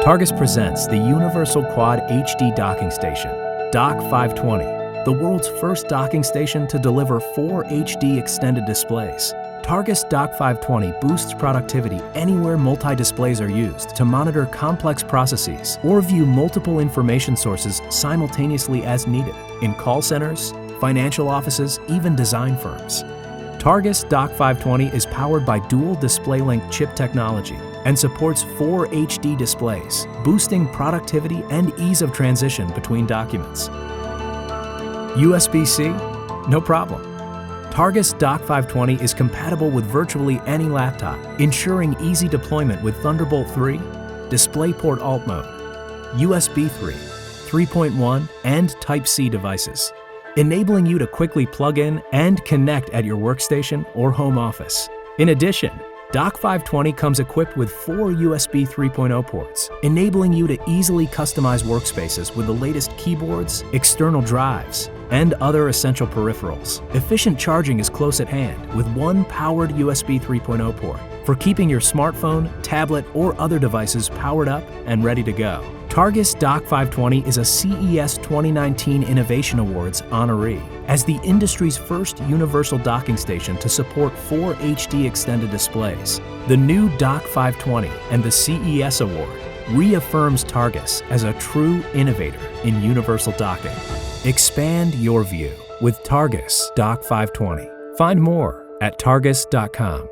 Targus presents the Universal Quad HD Docking Station, Dock 520, the world's first docking station to deliver 4 HD extended displays. Targus Dock 520 boosts productivity anywhere multi-displays are used to monitor complex processes or view multiple information sources simultaneously as needed in call centers, financial offices, even design firms. Targus Dock 520 is powered by dual DisplayLink chip technology and supports 4 HD displays, boosting productivity and ease of transition between documents. USB-C? No problem. Targus Dock 520 is compatible with virtually any laptop, ensuring easy deployment with Thunderbolt 3, DisplayPort Alt Mode, USB 3, 3.1, and Type-C devices, enabling you to quickly plug in and connect at your workstation or home office. In addition, Dock 520 comes equipped with 4 USB 3.0 ports, enabling you to easily customize workspaces with the latest keyboards, external drives, and other essential peripherals. Efficient charging is close at hand with one powered USB 3.0 port for keeping your smartphone, tablet, or other devices powered up and ready to go. Targus Dock 520 is a CES 2019 Innovation Awards honoree as the industry's first universal docking station to support 4 HD extended displays. The new Dock 520 and the CES Award reaffirms Targus as a true innovator in universal docking. Expand your view with Targus Dock 520. Find more at targus.com.